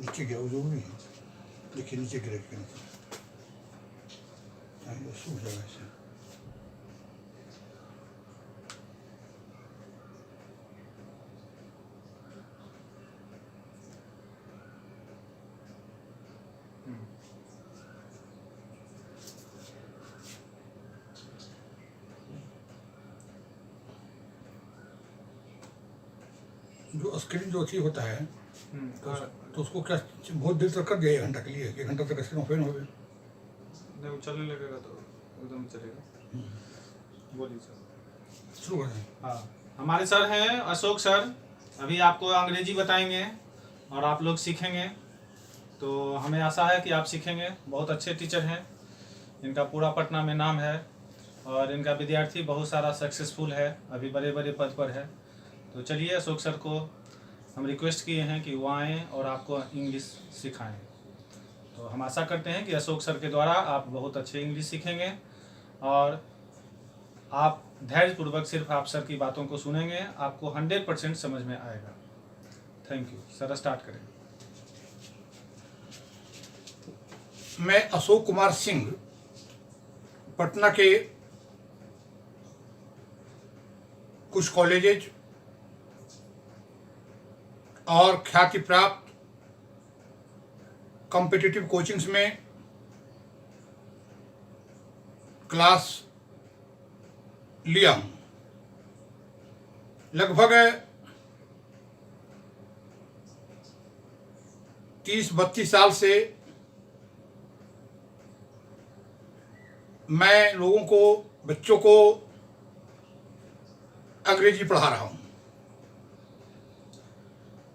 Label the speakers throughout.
Speaker 1: नीचे गया वो जरूरी है, देखिए नीचे गिरे के नीचे सूख जाएगा ऐसे। जो स्क्रीन जो अच्छी होता है तो उसको क्या बहुत देर तक कर दिया, 1 घंटा के लिए, 1 घंटा तक स्क्रीन ओपन हो गई
Speaker 2: नहीं, वो चलने लगेगा तो एकदम चलेगा। बोलिए सर,
Speaker 1: शुरू कर दें।
Speaker 2: हाँ, हमारे सर हैं अशोक सर, अभी आपको अंग्रेजी बताएंगे और आप लोग सीखेंगे। तो हमें आशा है कि आप सीखेंगे। बहुत अच्छे टीचर हैं, इनका पूरा पटना में नाम है और इनका विद्यार्थी बहुत सारा सक्सेसफुल है, अभी बड़े बड़े पद पर है। तो चलिए, अशोक सर को हम रिक्वेस्ट किए हैं कि वो आएँ और आपको इंग्लिश सिखाएं। तो हम आशा करते हैं कि अशोक सर के द्वारा आप बहुत अच्छे इंग्लिश सीखेंगे और आप धैर्यपूर्वक सिर्फ आप सर की बातों को सुनेंगे, आपको 100% समझ में आएगा। थैंक यू सर, स्टार्ट करें।
Speaker 1: मैं अशोक कुमार सिंह पटना के कुछ कॉलेजेज और ख्याति प्राप्त कॉम्पिटिटिव कोचिंग्स में क्लास लिया हूँ। लगभग 30-32 साल से मैं लोगों को, बच्चों को अंग्रेजी पढ़ा रहा हूँ।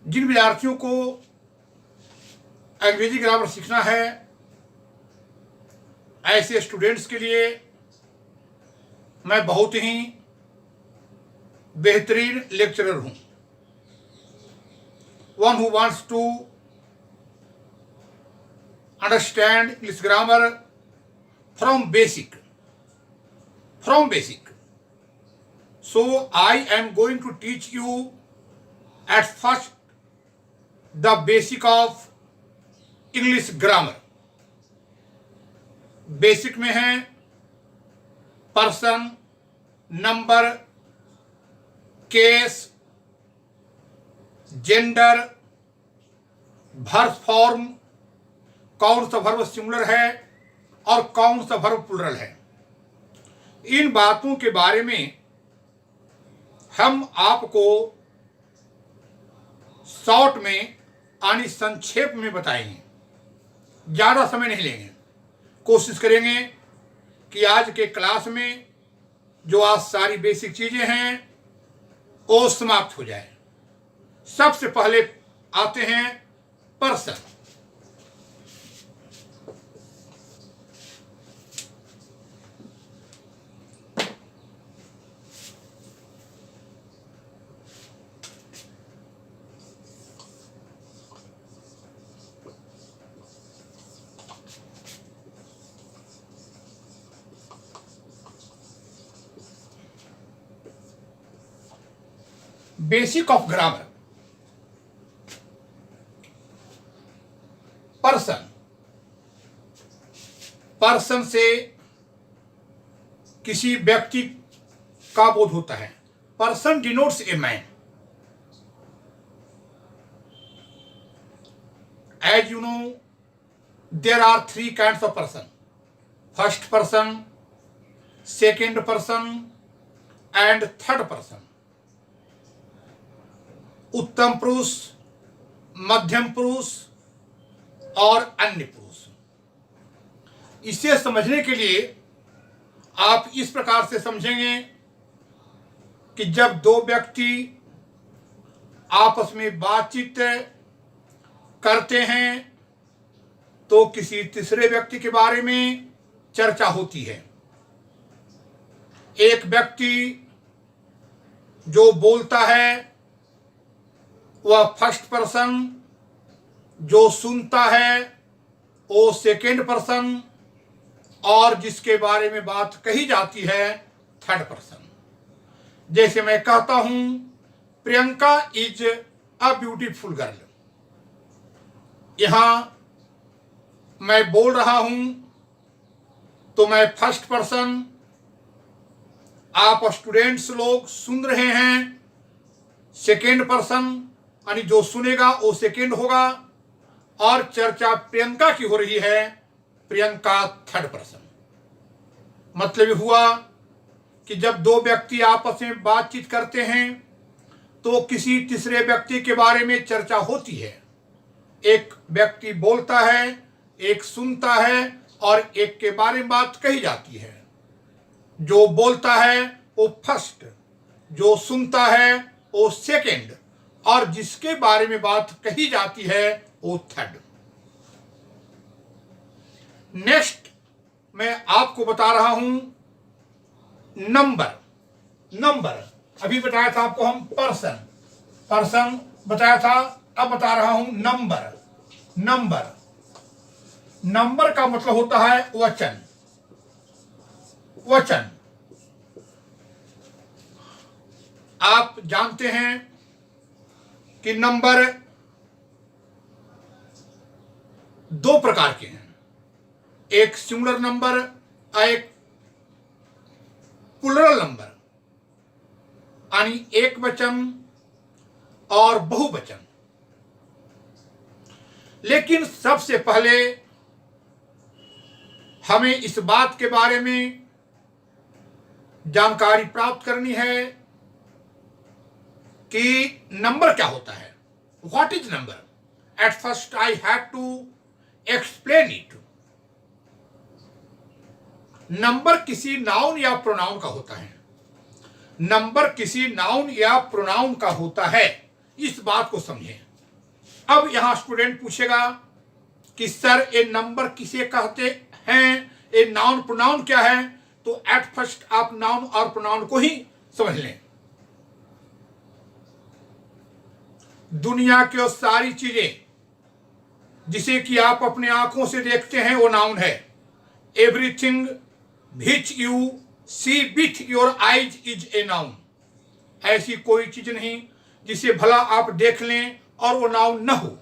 Speaker 1: जिन विद्यार्थियों को अंग्रेजी ग्रामर सीखना है, ऐसे स्टूडेंट्स के लिए मैं बहुत ही बेहतरीन लेक्चरर हूँ। One who wants to understand English grammar from basic. So I am going to teach you at first the basic of English grammar. Basic में है person, number, case, gender, verb form, कौन सा verb singular है और कौन सा verb plural है। इन बातों के बारे में हम आपको शॉर्ट में यानी संक्षेप में बताएंगे, ज़्यादा समय नहीं लेंगे। कोशिश करेंगे कि आज के क्लास में जो आज सारी बेसिक चीज़ें हैं वो समाप्त हो जाए। सबसे पहले आते हैं person. Basic of grammar. Person, person से किसी व्यक्ति का बोध होता है। Person denotes a man. As you know, there are 3 kinds of person. First person, second person and third person. उत्तम पुरुष, मध्यम पुरुष और अन्य पुरुष। इसे समझने के लिए आप इस प्रकार से समझेंगे कि जब 2 व्यक्ति आपस में बातचीत करते हैं तो किसी तीसरे व्यक्ति के बारे में चर्चा होती है। एक व्यक्ति जो बोलता है वह फर्स्ट पर्सन, जो सुनता है वो सेकेंड पर्सन और जिसके बारे में बात कही जाती है थर्ड पर्सन। जैसे मैं कहता हूं Priyanka is a beautiful girl, यहां मैं बोल रहा हूं तो मैं फर्स्ट पर्सन, आप स्टूडेंट्स लोग सुन रहे हैं सेकेंड पर्सन, यानी जो सुनेगा वो सेकेंड होगा, और चर्चा प्रियंका की हो रही है, प्रियंका थर्ड पर्सन। मतलब हुआ कि जब दो व्यक्ति आपस में बातचीत करते हैं तो किसी तीसरे व्यक्ति के बारे में चर्चा होती है। एक व्यक्ति बोलता है, एक सुनता है, और एक के बारे में बात कही जाती है। जो बोलता है वो फर्स्ट, जो सुनता है वो सेकंड, और जिसके बारे में बात कही जाती है वो थर्ड। नेक्स्ट मैं आपको बता रहा हूं नंबर। अभी बताया था आपको हम पर्सन बताया था, अब बता रहा हूं नंबर का मतलब होता है वचन। आप जानते हैं कि नंबर दो प्रकार के हैं, एक सिंगुलर नंबर और एक प्लुरल नंबर, यानी एक वचन और बहुवचन। लेकिन सबसे पहले हमें इस बात के बारे में जानकारी प्राप्त करनी है कि नंबर क्या होता है। What is number? At first I have to explain it. Number किसी नाउन या प्रोनाउन का होता है। नंबर किसी नाउन या प्रोनाउन का होता है, इस बात को समझें। अब यहां स्टूडेंट पूछेगा कि सर ये नंबर किसे कहते हैं, ये नाउन प्रोनाउन क्या है? तो एट फर्स्ट आप नाउन और प्रोनाउन को ही समझ लें। दुनिया की वो सारी चीजें जिसे कि आप अपने आंखों से देखते हैं वो नाउन है। Everything which you see with your eyes is a noun. ऐसी कोई चीज नहीं जिसे भला आप देख लें और वो नाउन न हो।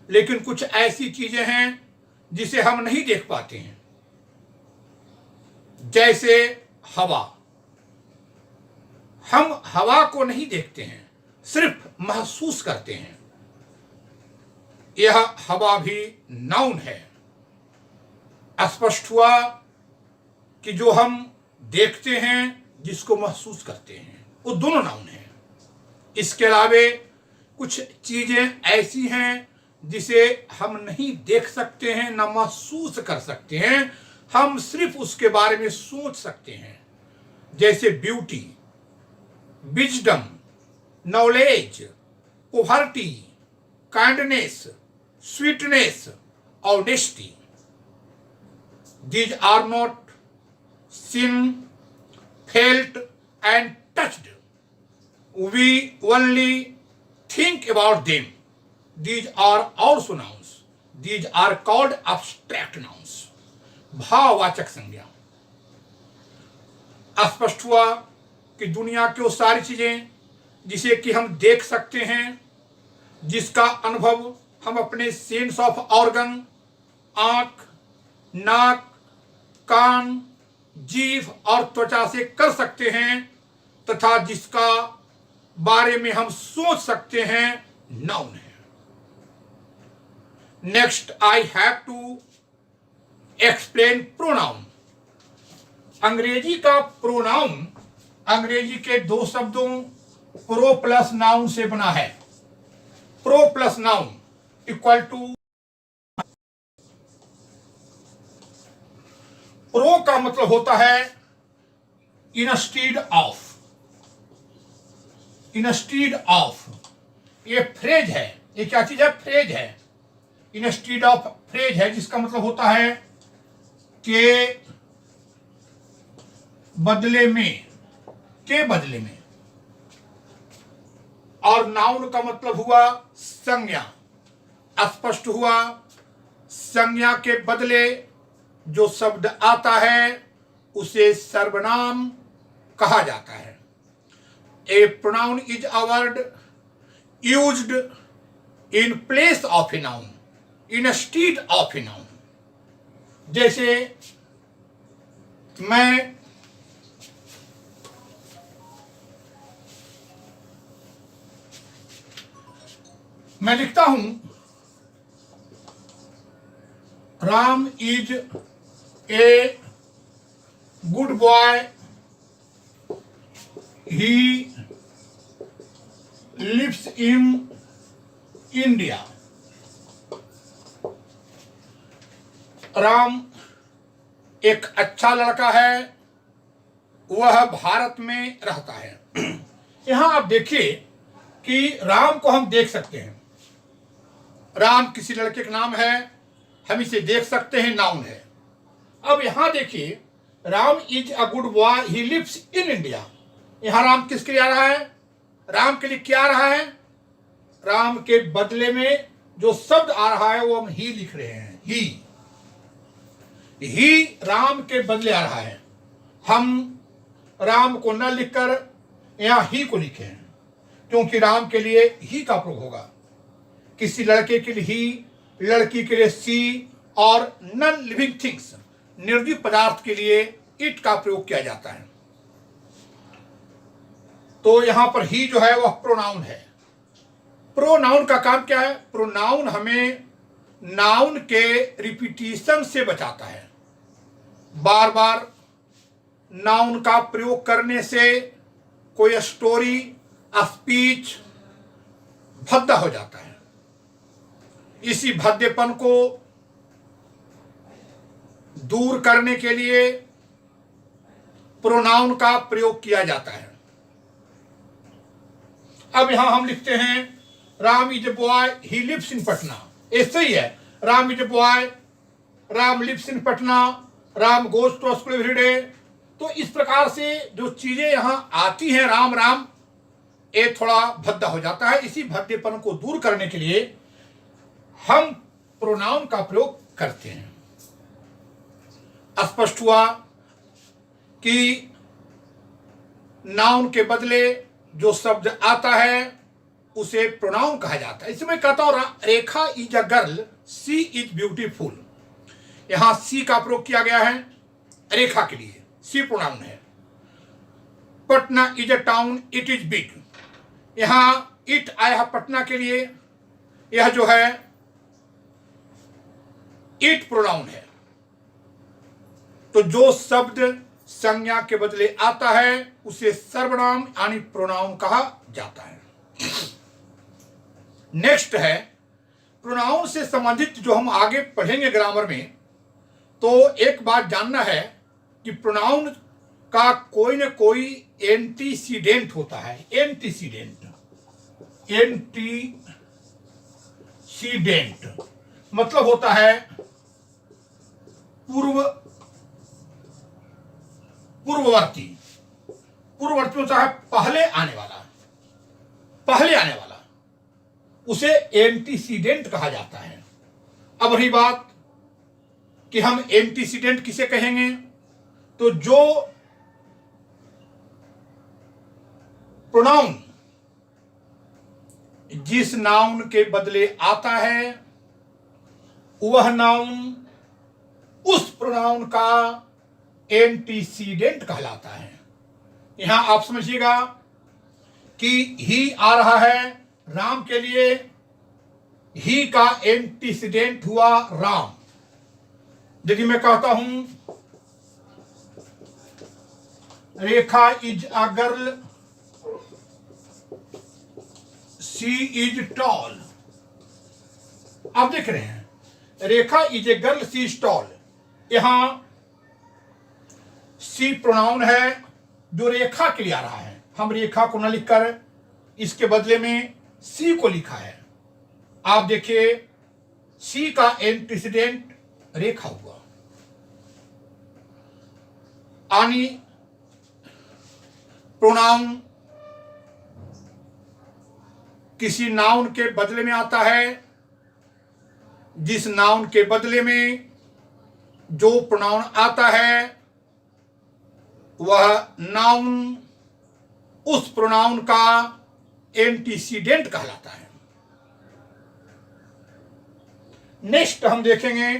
Speaker 1: लेकिन कुछ ऐसी चीजें हैं जिसे हम नहीं देख पाते हैं, जैसे हवा। हम हवा को नहीं देखते हैं, सिर्फ महसूस करते हैं। यह हवा भी नाउन है। स्पष्ट हुआ कि जो हम देखते हैं, जिसको महसूस करते हैं, वो दोनों नाउन हैं। इसके अलावे कुछ चीजें ऐसी हैं जिसे हम नहीं देख सकते हैं, न महसूस कर सकते हैं, हम सिर्फ उसके बारे में सोच सकते हैं, जैसे beauty, wisdom, knowledge, poverty, kindness, sweetness, honesty. These are not seen, felt and touched. We only think about them. These are also nouns. These are called abstract nouns. भाववाचक संज्ञा। स्पष्ट हुआ कि दुनिया की वो सारी चीजें जिसे कि हम देख सकते हैं, जिसका अनुभव हम अपने सेंस ऑफ ऑर्गन, आंख, नाक, कान, जीभ और त्वचा से कर सकते हैं, तथा जिसका बारे में हम सोच सकते हैं, नाउन है। Next I have to explain pronoun. अंग्रेजी का प्रोनाउन अंग्रेजी के दो शब्दों प्रो प्लस नाउन से बना है। Pro plus noun equal to. Pro का मतलब होता है इंस्टीड ऑफ। इंस्टीड ऑफ ये फ्रेज है। ये क्या चीज है? फ्रेज है। इंस्टीड ऑफ फ्रेज है, जिसका मतलब होता है के बदले में, के बदले में। और नाउन का मतलब हुआ संज्ञा। स्पष्ट हुआ, संज्ञा के बदले जो शब्द आता है उसे सर्वनाम कहा जाता है। A pronoun is a word used in place of a noun, instead of a noun. जैसे मैं लिखता हूं Ram is a good boy, he lives in India. Ram एक अच्छा लड़का है, वह भारत में रहता है। यहां आप देखिए कि राम को हम देख सकते हैं। राम किसी लड़के का नाम है, हम इसे देख सकते हैं, नाउन है। अब यहां देखिए Ram is a good boy, he lives in India. यहां राम किसके लिए आ रहा है? राम के लिए क्या आ रहा है? राम के बदले में जो शब्द आ रहा है वो हम ही लिख रहे हैं। ही राम के बदले आ रहा है। हम राम को न लिखकर यहां ही को लिखे हैं, क्योंकि राम के लिए ही का प्रयोग होगा। किसी लड़के के लिए ही, लड़की के लिए सी, और नॉन लिविंग थिंग्स, निर्जीव पदार्थ के लिए इट का प्रयोग किया जाता है। तो यहां पर ही जो है वह प्रोनाउन है। प्रोनाउन का काम क्या है? प्रोनाउन हमें नाउन के रिपीटिशन से बचाता है। बार बार नाउन का प्रयोग करने से कोई स्टोरी, स्पीच भद्दा हो जाता है। इसी भद्देपन को दूर करने के लिए प्रोनाउन का प्रयोग किया जाता है। अब यहां हम लिखते हैं Ram is a boy, he lives in Patna. ऐसे ही है, Ram is a boy, Ram lives in Patna, Ram goes to school every day. तो इस प्रकार से जो चीजें यहां आती हैं राम राम, ये थोड़ा भद्दा हो जाता है। इसी भद्देपन को दूर करने के लिए हम प्रोनाउन का प्रयोग करते हैं। स्पष्ट हुआ कि नाउन के बदले जो शब्द आता है उसे प्रोनाउन कहा जाता है। इसमें कहता हूं Rekha is a girl, she is beautiful. यहां सी का प्रयोग किया गया है रेखा के लिए, सी प्रोनाउन है। Patna is a town, it is big. यहां इट आया है पटना के लिए, यह जो है इट प्रोनाउन है। तो जो शब्द संज्ञा के बदले आता है उसे सर्वनाम यानी प्रोनाउन कहा जाता है। नेक्स्ट है प्रोनाउन से संबंधित जो हम आगे पढ़ेंगे ग्रामर में। तो एक बात जानना है कि प्रोनाउन का कोई न कोई एंटीसीडेंट होता है। एंटीसीडेंट मतलब होता है पूर्ववर्ती होता है पहले आने वाला, उसे एंटीसीडेंट कहा जाता है। अब रही बात कि हम एंटीसीडेंट किसे कहेंगे, तो जो प्रोनाउन जिस नाउन के बदले आता है वह नाउन उस प्रोनाउन का एंटीसीडेंट कहलाता है। यहां आप समझिएगा कि ही आ रहा है राम के लिए, ही का एंटीसीडेंट हुआ राम। यदि मैं कहता हूं Rekha is a girl, she is tall. आप देख रहे हैं Rekha is a girl, she is tall. यहां सी प्रोनाउन है जो रेखा के लिए आ रहा है। हम रेखा को न लिखकर इसके बदले में सी को लिखा है। आप देखिए सी का एंटीसीडेंट रेखा हुआ। आनी प्रोनाउन किसी नाउन के बदले में आता है, जिस नाउन के बदले में जो प्रोनाउन आता है वह नाउन उस प्रोनाउन का एंटीसीडेंट कहलाता है। नेक्स्ट हम देखेंगे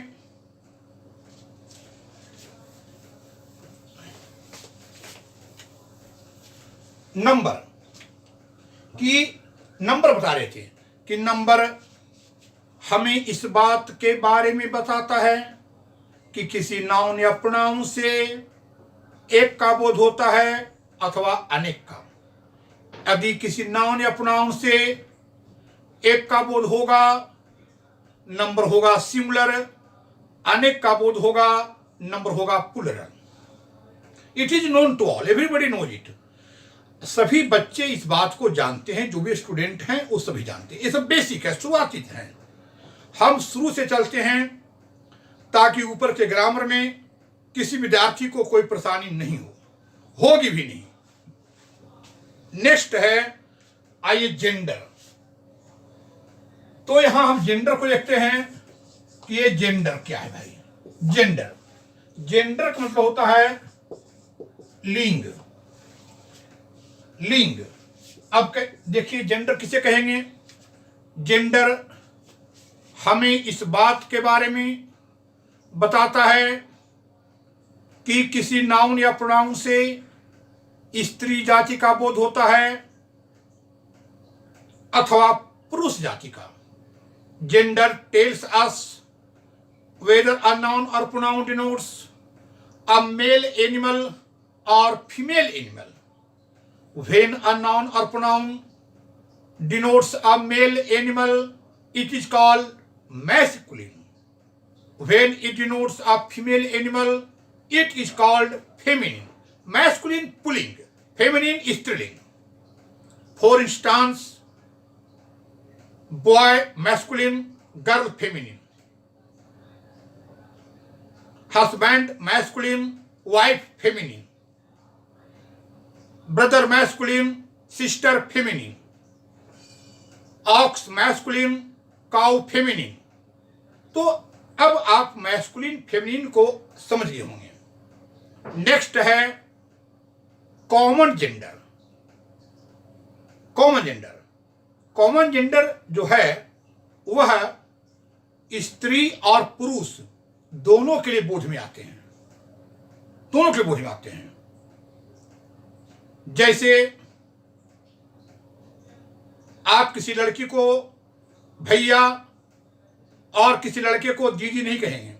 Speaker 1: नंबर कि नंबर बता रहे थे कि नंबर हमें इस बात के बारे में बताता है कि किसी नाउन या प्रोनाउन से एक का बोध होता है अथवा अनेक का। यदि किसी नाउन या प्रोनाउन से एक का बोध होगा, नंबर होगा सिंगुलर, अनेक का बोध होगा, नंबर होगा plural. It is known to all, everybody knows it. सभी बच्चे इस बात को जानते हैं, जो भी स्टूडेंट हैं वो सभी जानते हैं। ये सब बेसिक है, शुरुआती है। हम शुरू से चलते हैं ताकि ऊपर के ग्रामर में किसी विद्यार्थी को कोई परेशानी नहीं होगी भी नहीं। नेक्स्ट है आइए जेंडर। तो यहां हम जेंडर को देखते हैं कि ये जेंडर क्या है भाई। जेंडर, जेंडर का मतलब होता है लिंग। लिंग, अब देखिए जेंडर किसे कहेंगे। जेंडर हमें इस बात के बारे में बताता है कि किसी नाउन या प्रोनाउन से स्त्री जाति का बोध होता है अथवा पुरुष जाति का। Gender tells us whether a noun or pronoun denotes a male animal or female animal. When a noun or pronoun denotes a male animal, it is called masculine. When it denotes a female animal, it is called feminine. Masculine pulling, feminine striling. For instance, boy masculine, girl feminine. Husband masculine, wife feminine. Brother masculine, sister feminine. Ox masculine, cow feminine. तो अब आप masculine feminine को समझ गए होंगे। Next है common gender. Common gender, common gender जो है वह स्त्री और पुरुष दोनों के लिए बोझ में आते हैं। दोनों के लिए बोझ में आते हैं। जैसे आप किसी लड़की को भैया और किसी लड़के को दीदी नहीं कहेंगे,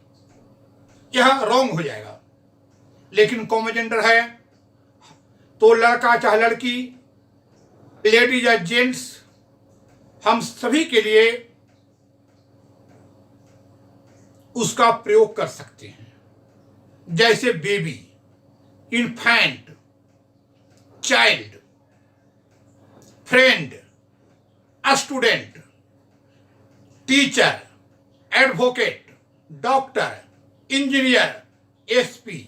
Speaker 1: यह रॉन्ग हो जाएगा। लेकिन कॉमन जेंडर है तो लड़का चाहे लड़की, लेडीज या जेंट्स, हम सभी के लिए उसका प्रयोग कर सकते हैं। जैसे baby, infant, child, friend, student, teacher, advocate, doctor, engineer, SP,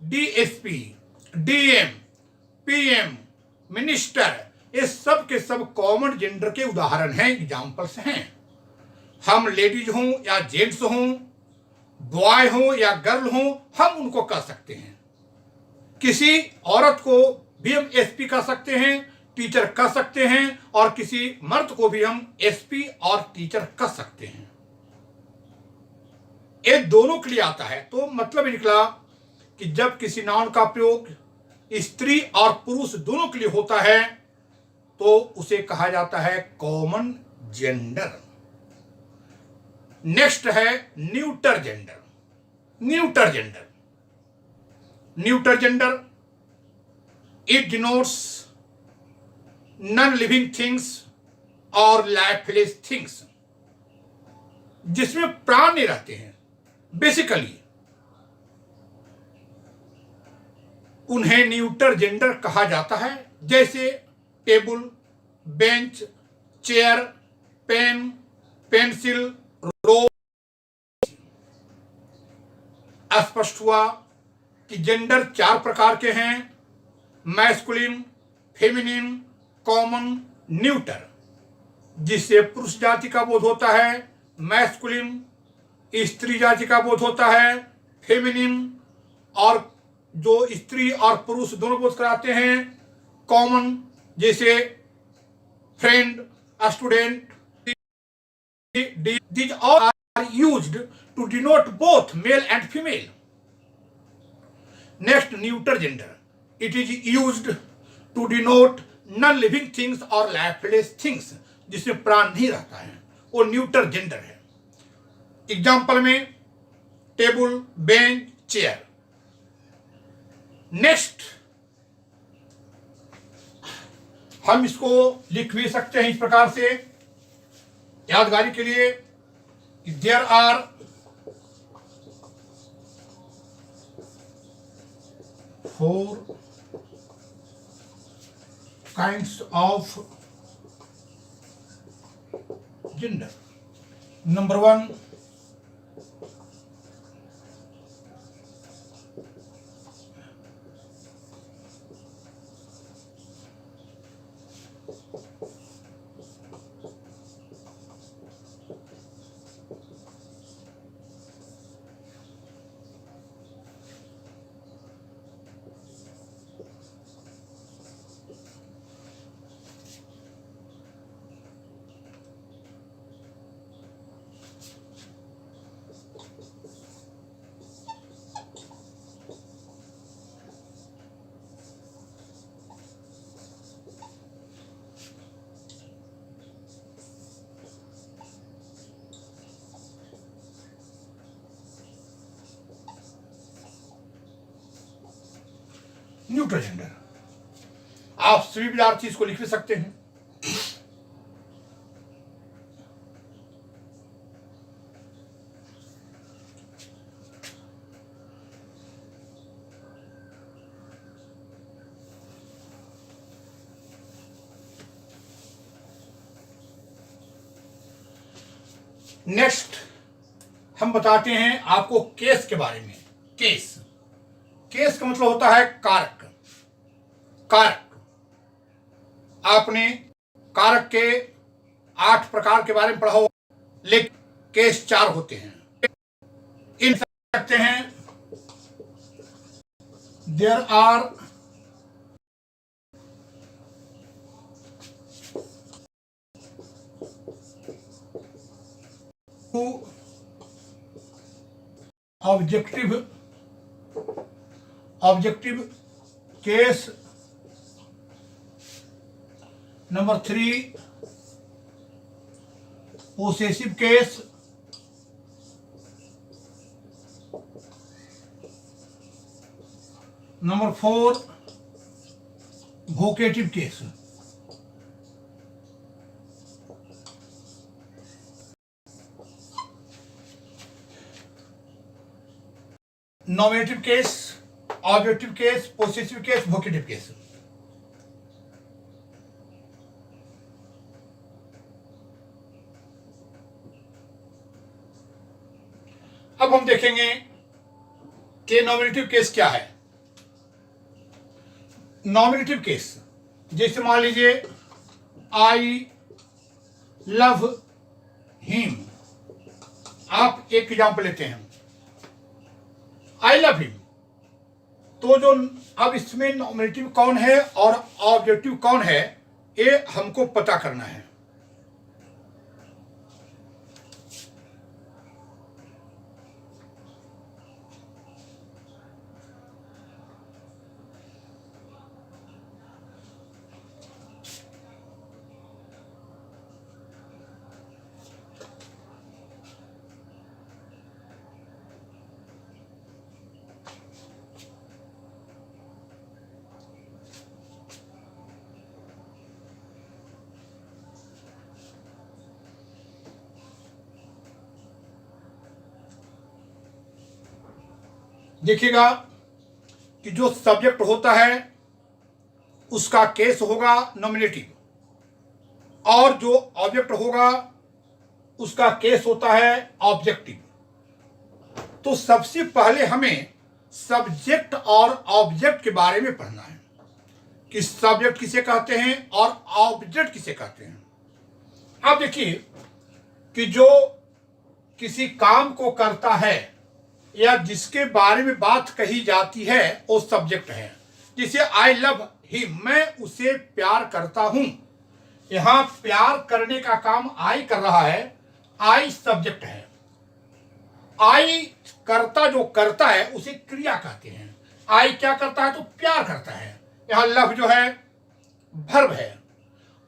Speaker 1: DSP, DM, PM, minister, ये सब के सब कॉमन जेंडर के उदाहरण हैं, एग्जाम्पल्स हैं। हम लेडीज हों या जेंट्स हों, बॉय हो या गर्ल हो, हम उनको कह सकते हैं। किसी औरत को भी हम एसपी कह सकते हैं, टीचर कह सकते हैं, और किसी मर्द को भी हम एसपी और टीचर कह सकते हैं। ये दोनों के लिए आता है। तो मतलब निकला कि जब किसी नाउन का प्रयोग स्त्री और पुरुष दोनों के लिए होता है तो उसे कहा जाता है कॉमन जेंडर। नेक्स्ट है neuter gender. Neuter gender, neuter gender, it denotes non living things और लाइफलेस थिंग्स, जिसमें प्राण नहीं रहते हैं। बेसिकली उन्हें न्यूटर जेंडर कहा जाता है। जैसे table, bench, chair, pen, pencil, rope. स्पष्ट हुआ कि जेंडर 4 प्रकार के हैं: मैस्कुलिन, फेमिनिन, कॉमन, न्यूटर। जिससे पुरुष जाति का बोध होता है मैस्कुलिन, स्त्री जाति का बोध होता है फेमिनिन, और जो स्त्री और पुरुष दोनों बोध कराते हैं कॉमन, जैसे friend, student, these all are used to denote both male and female. Next, neuter gender. It is used to denote non-living things or lifeless things, जिसमें प्राण नहीं रहता है, वो न्यूटर जेंडर है. एग्जाम्पल में टेबल, बेंच, चेयर. नेक्स्ट, हम इसको लिख भी सकते हैं इस प्रकार से यादगारी के लिए. There are four kinds of gender. Number 1, neutral gender. आप सभी विद्यार्थी इसको लिख भी सकते हैं. नेक्स्ट, हम बताते हैं आपको केस के बारे में. केस का मतलब होता है कारक. आपने कारक के 8 प्रकार के बारे में पढ़ा हो, लेकिन केस 4 होते हैं. इन सकते हैं there are two objective case. Number 3, possessive case. Number 4, vocative case. Nominative case, objective case, possessive case, vocative case. अब हम देखेंगे कि नॉमिनेटिव केस क्या है. नॉमिनेटिव केस, जैसे मान लीजिए आई लव हिम. आप एक एग्जाम्पल लेते हैं, आई लव हिम. तो जो अब इसमें नॉमिनेटिव कौन है और ऑब्जेक्टिव कौन है, ये हमको पता करना है. देखिएगा कि जो सब्जेक्ट होता है उसका केस होगा नॉमिनेटिव और जो ऑब्जेक्ट होगा उसका केस होता है ऑब्जेक्टिव. तो सबसे पहले हमें सब्जेक्ट और ऑब्जेक्ट के बारे में पढ़ना है कि सब्जेक्ट किसे कहते हैं और ऑब्जेक्ट किसे कहते हैं. अब देखिए कि जो किसी काम को करता है या जिसके बारे में बात कही जाती है वो सब्जेक्ट है. जैसे आई लव हिम, मैं उसे प्यार करता हूं. यहां प्यार करने का काम आई कर रहा है, आई सब्जेक्ट है आई कर्ता जो करता है उसे क्रिया कहते हैं। आई क्या करता है? तो प्यार करता है। यहां लव जो है वर्ब है।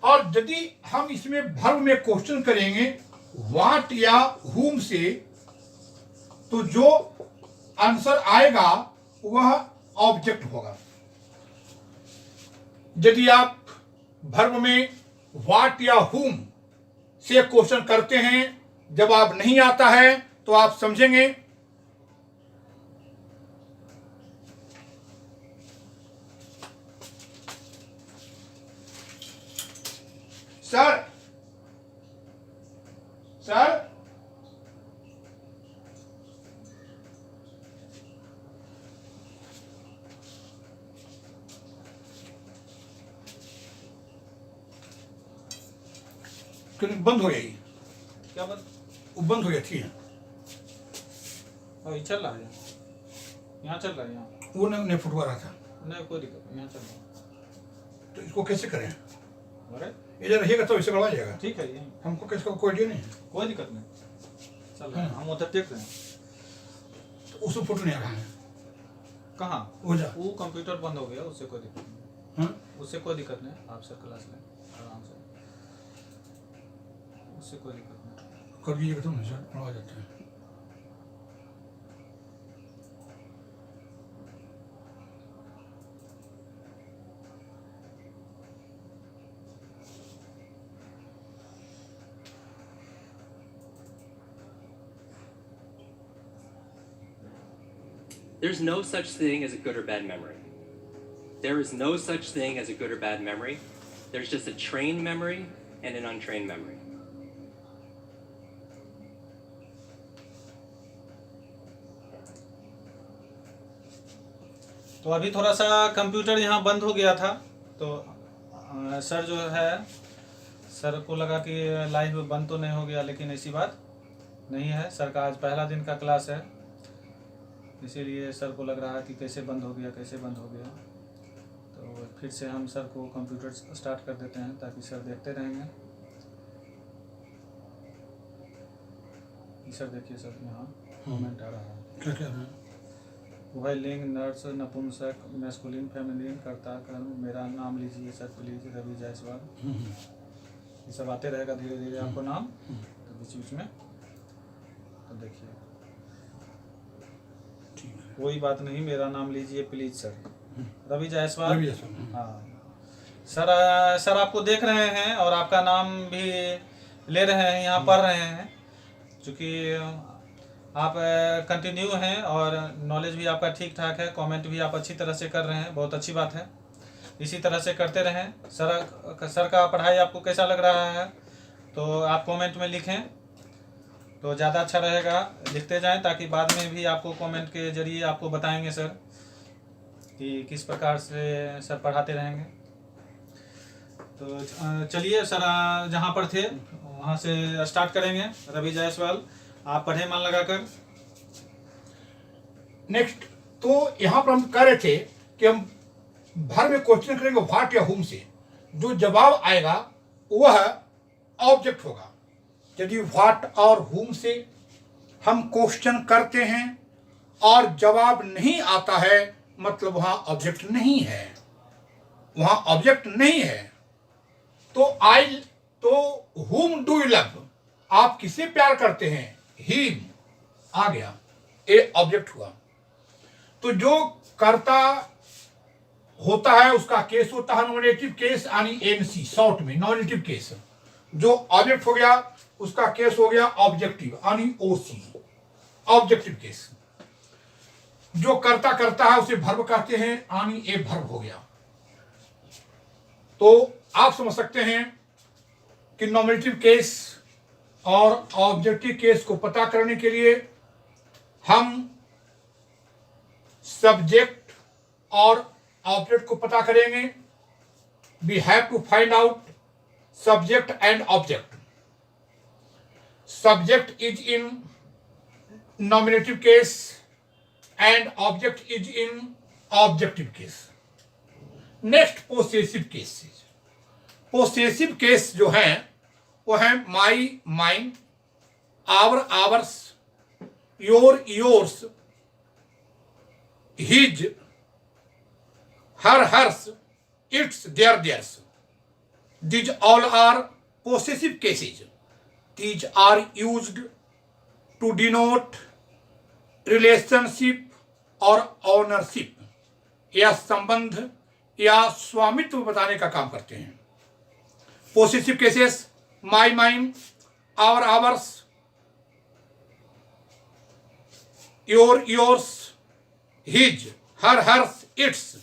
Speaker 1: और यदि हम इसमें वर्ब में क्वेश्चन करेंगे व्हाट या whom से, तो जो आंसर आएगा वह ऑब्जेक्ट होगा। यदि आप वर्ब में व्हाट या whom से क्वेश्चन करते हैं, जवाब नहीं आता है, तो आप समझेंगे सर बंद हो गया। ये
Speaker 2: क्या बंद?
Speaker 1: वो बंद हो गया थी।
Speaker 2: ये चल रहा है, यहाँ चल रहा है, यहाँ
Speaker 1: वो नहीं फुटवा रहा था।
Speaker 2: नहीं कोई दिक्कत नहीं, यहाँ चल रहा है।
Speaker 1: तो इसको कैसे करें?
Speaker 2: अरे
Speaker 1: इधर रहिएगा तो इसे गड़वा जाएगा।
Speaker 2: ठीक है, ये
Speaker 1: हमको किसका कोई आइडिया नहीं है।
Speaker 2: कोई दिक्कत नहीं, चल रहा है, हम उधर देख रहे हैं।
Speaker 1: तो उसमें फोटो नहीं आ रहा है।
Speaker 2: कहाँ? वो कंप्यूटर बंद हो गया, उससे कोई दिक्कत नहीं। उससे कोई दिक्कत नहीं, आप सर क्लास लें आराम से, उससे कोई दिक्कत नहीं।
Speaker 1: कर दीजिएगा तो नहीं सर, आ जाता है।
Speaker 3: There's no such thing as a good or bad memory. There is no such thing as a good or bad memory. There's just a trained memory and an untrained memory.
Speaker 2: तो अभी थोड़ा सा computer यहाँ बंद हो गया था, तो सर जो है, सर को लगा कि लाइव बंद तो नहीं हो गया, लेकिन ऐसी बात नहीं है। सर का आज पहला दिन का क्लास है, इसीलिए सर को लग रहा है कि कैसे बंद हो गया, कैसे बंद हो गया। तो फिर से हम सर को कंप्यूटर स्टार्ट कर देते हैं ताकि सर देखते रहेंगे। सर देखिए सर, यहाँ कमेंट आ रहा है।
Speaker 1: क्या क्या है?
Speaker 2: वह लिंग, नर्स, नपुंसक, मैस्कुलिन, फेमिनिन, कर्ता, कर्म, मेरा नाम लीजिए सर प्लीज, रवि जायसवाल, ये सब आते रहेगा धीरे धीरे आपको नाम, तो बीच बीच में तो देखिए। कोई बात नहीं, मेरा नाम लीजिए प्लीज सर, रवि जायसवाल। हाँ सर आपको देख रहे हैं और आपका नाम भी ले रहे हैं, यहाँ पढ़ रहे हैं, क्योंकि आप कंटिन्यू हैं और नॉलेज भी आपका ठीक ठाक है, कमेंट भी आप अच्छी तरह से कर रहे हैं, बहुत अच्छी बात है। इसी तरह से करते रहें। सर का पढ़ाई आपको कैसा लग रहा है तो आप कमेंट में लिखें, तो ज़्यादा अच्छा रहेगा। लिखते जाएं ताकि बाद में भी आपको कमेंट के जरिए आपको बताएंगे सर कि किस प्रकार से सर पढ़ाते रहेंगे। तो चलिए सर जहाँ पर थे वहाँ से स्टार्ट करेंगे। रवि जायसवाल, आप पढ़े मन लगाकर।
Speaker 1: नेक्स्ट, तो यहाँ पर हम कह रहे थे कि हम भर में क्वेश्चन करेंगे व्हाट या whom से, जो जवाब आएगा वह ऑब्जेक्ट होगा। यदि व्हाट और whom से हम क्वेश्चन करते हैं और जवाब नहीं आता है, मतलब वहाँ ऑब्जेक्ट नहीं है, वहाँ ऑब्जेक्ट नहीं है। तो whom do you love, आप किसे प्यार करते हैं? him आ गया, ए ऑब्जेक्ट हुआ। तो जो कर्ता होता है उसका केस होता है नॉमिनेटिव केस, यानी एनसी शॉर्ट में नॉमिनेटिव केस। जो ऑब्जेक्ट हो गया उसका केस हो गया ऑब्जेक्टिव, यानी ओसी ऑब्जेक्टिव केस। जो कर्ता करता है उसे वर्ब कहते हैं, यानी ए वर्ब हो गया। तो आप समझ सकते हैं कि नॉमिनेटिव केस और ऑब्जेक्टिव केस को पता करने के लिए हम सब्जेक्ट और ऑब्जेक्ट को पता करेंगे। We have to find out subject and object. Subject is in nominative case and object is in objective case. Next, possessive cases. Possessive case जो है वो है my, mine, our, ours, yours, his, her, hers, its, theirs. These all are possessive cases. These are used to denote relationship और ownership या संबंध या स्वामित्व बताने का काम करते हैं। Possessive cases my, mine, our, ours, yours, his, her, hers, its,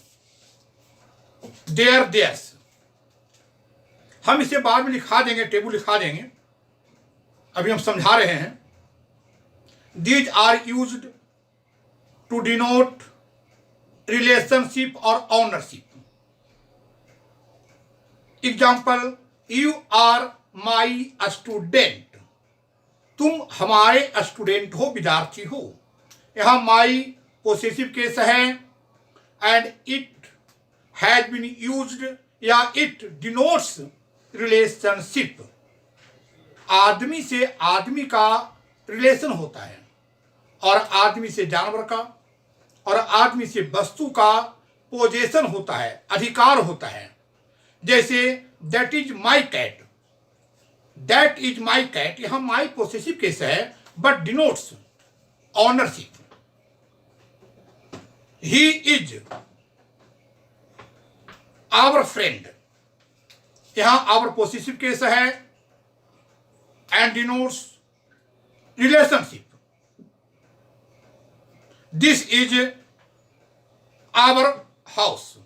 Speaker 1: theirs. हम इसे बाद में लिखा देंगे, टेबल लिखा देंगे, अभी हम समझा रहे हैं। These are used to denote relationship और ownership. Example, you are my student, तुम हमारे स्टूडेंट हो, विद्यार्थी हो। यहां माई पोसेसिव केस है and it has been used या इट डिनोट्स रिलेशनशिप। आदमी से आदमी का रिलेशन होता है और आदमी से जानवर का और आदमी से वस्तु का पोजेशन होता है, अधिकार होता है। जैसे that is my cat, that is my cat, यहां माई पोसेसिव केस है but denotes ownership. He is our friend, यहां आवर पोसेसिव केस है and denotes relationship. This is our house,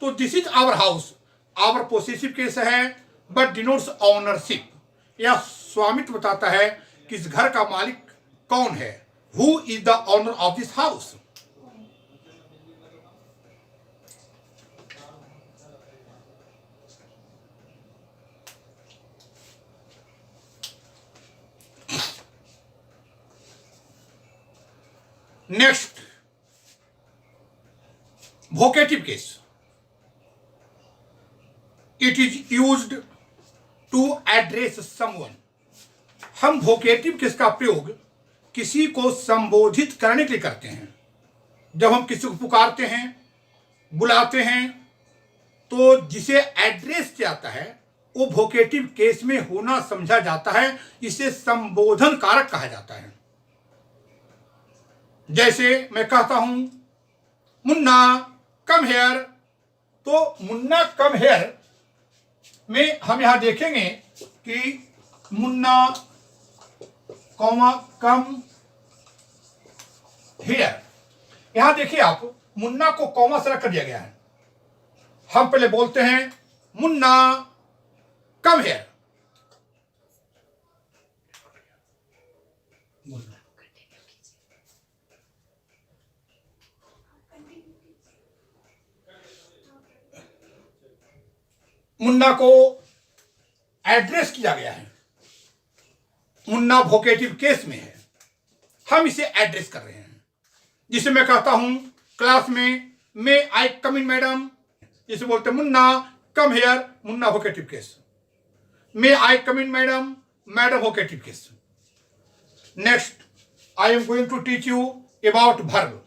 Speaker 1: तो this is our house, our possessive case है but denotes ownership, यह स्वामित्व बताता है कि इस घर का मालिक कौन है। Who is the owner of this house. Next, vocative case. It is used to address someone. हम वोकेटिव केस का प्रयोग किसी को संबोधित करने के लिए करते हैं। जब हम किसी को पुकारते हैं, बुलाते हैं, तो जिसे एड्रेस किया जाता है वो वोकेटिव केस में होना समझा जाता है। इसे संबोधन कारक कहा जाता है। जैसे मैं कहता हूं मुन्ना कम हेयर, तो मुन्ना कम हेयर में हम यहां देखेंगे कि मुन्ना कॉमा कम हेयर, यहां देखिए आप, मुन्ना को कॉमा से रख दिया गया है। हम पहले बोलते हैं मुन्ना कम हेयर, मुन्ना को एड्रेस किया गया है। मुन्ना वोकेटिव केस में है, हम इसे एड्रेस कर रहे हैं। जिसे मैं कहता हूं क्लास में मे आई कम इन मैडम, जिसे बोलते Munna come here, Munna vocative case. May I come in madam, madam vocative case. Next, I am going to teach you about verb.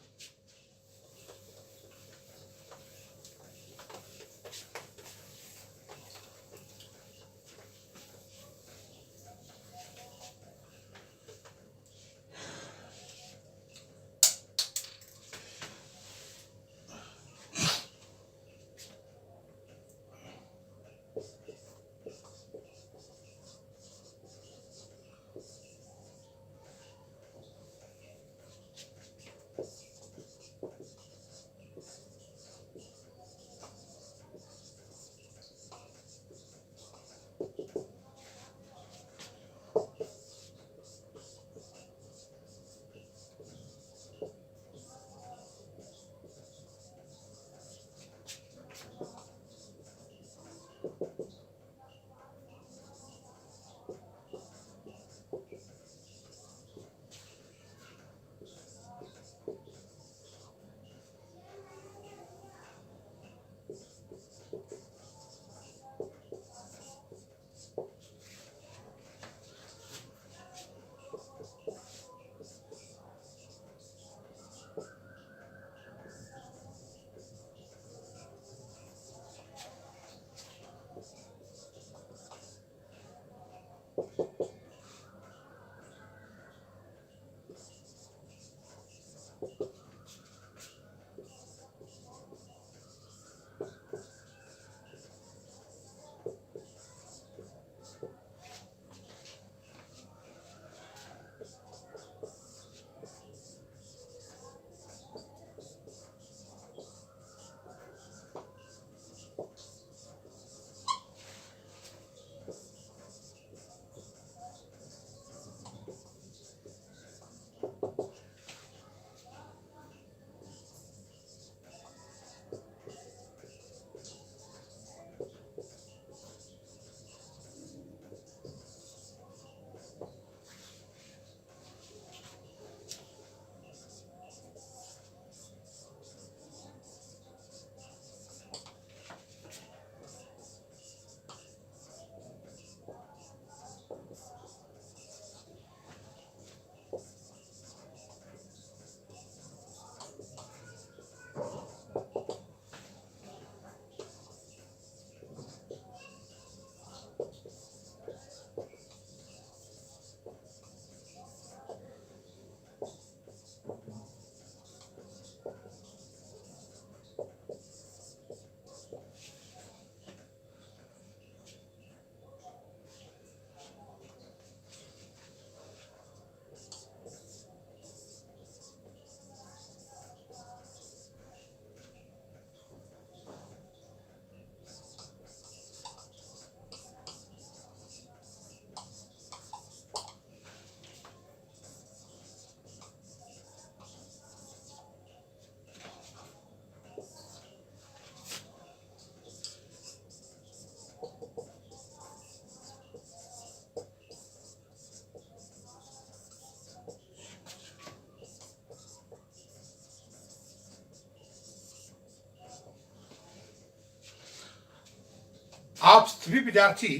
Speaker 1: आप सभी विद्यार्थी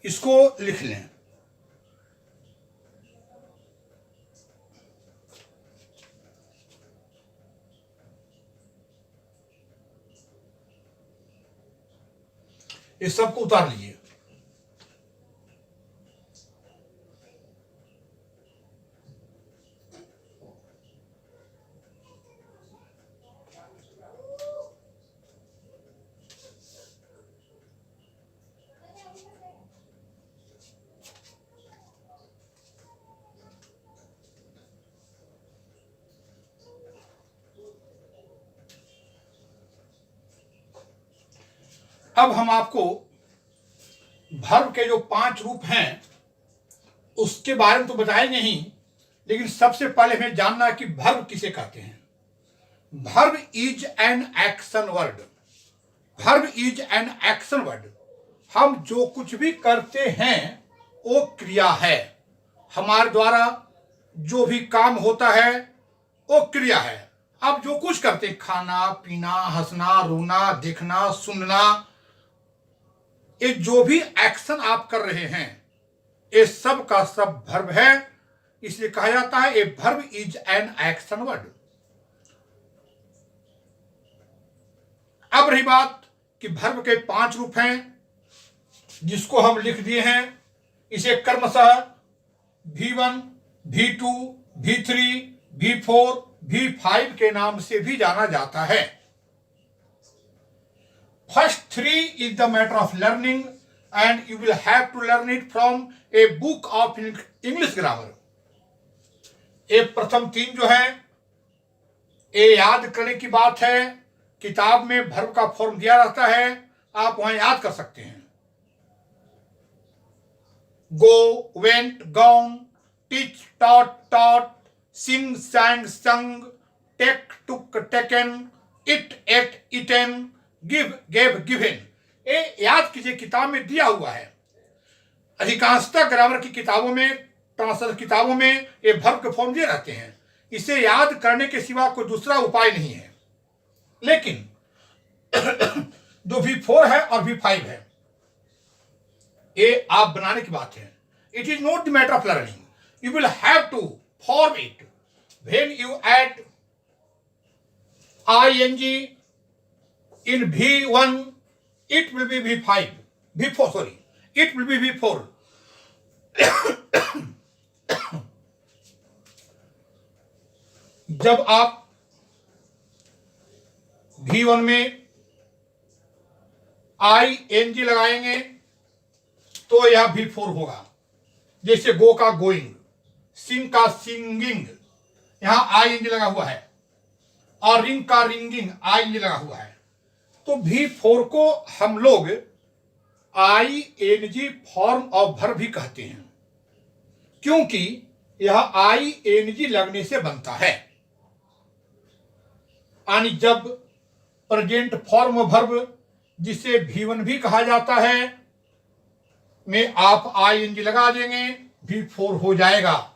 Speaker 1: इसको लिख लें। इस सबको उतार लीजिए। अब हम आपको वर्ब के जो 5 रूप हैं उसके बारे में तो बताएंगे ही, लेकिन सबसे पहले हमें जानना है कि वर्ब किसे कहते हैं। Verb is an action word. Verb is an action word. हम जो कुछ भी करते हैं वो क्रिया है। हमारे द्वारा जो भी काम होता है वो क्रिया है। आप जो कुछ करते हैं, खाना पीना, हंसना, रोना, देखना, सुनना, ये जो भी एक्शन आप कर रहे हैं ये सब का सब वर्ब है। इसलिए कहा जाता है ए verb is an action word. अब रही बात कि वर्ब के 5 रूप हैं जिसको हम लिख दिए हैं। इसे क्रमशः V1, V2, V3, V4, V5 के नाम से भी जाना जाता है। First 3 is the matter of learning and you will have to learn it from a book of English grammar. ये प्रथम 3 जो है ये याद करने की बात है। किताब में वर्ब का फॉर्म दिया रहता है, आप वहां याद कर सकते हैं। go, went, gone, teach, taught, taught, sing, sang, sung, take, took, taken, it, ate, eaten, give, gave, given। ये याद कीजिए, किताब में दिया हुआ है। अधिकांशतः ग्रामर की किताबों में, ट्रांसलेशन किताबों में ये वर्ब के फॉर्म दिए रहते हैं। इसे याद करने के सिवा कोई दूसरा उपाय नहीं है। लेकिन जो V4 है और V5 है ये आप बनाने की बात है। It is not the matter of learning, you will have to form it when you add ing in V1 it will be V4 sorry, it will be V4। जब आप V1 में ing लगाएंगे तो यह V4 होगा। जैसे गो का going, सिंग का सिंगिंग, यहां ing लगा हुआ है, और रिंग का रिंगिंग ing लगा हुआ है। तो V4 को हम लोग ing फॉर्म ऑफ वर्ब भी कहते हैं, क्योंकि यह ing लगने से बनता है। यानी जब प्रेजेंट फॉर्म वर्ब जिसे V1 भी कहा जाता है में आप ing लगा देंगे, V4 हो जाएगा,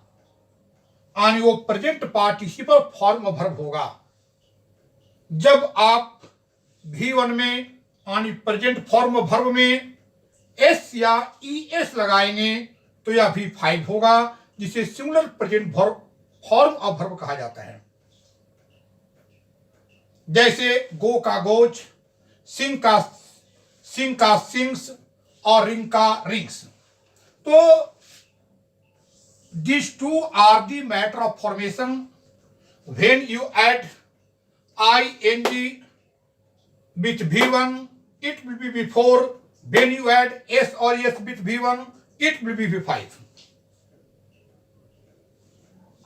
Speaker 1: यानी वो प्रेजेंट पार्टिसिपल फॉर्म वर्ब होगा। जब आप V1 में यानी प्रेजेंट फॉर्म वर्ब में s या es लगाएंगे तो यह V5 होगा, जिसे singular present form of verb कहा जाता है। जैसे गो का गोज, सिंग का सिंग्स और रिंग का रिंग्स। तो these two are the matter of formation when you add ing with V1 it will be V4, when you add s or s with V1 it will be V5।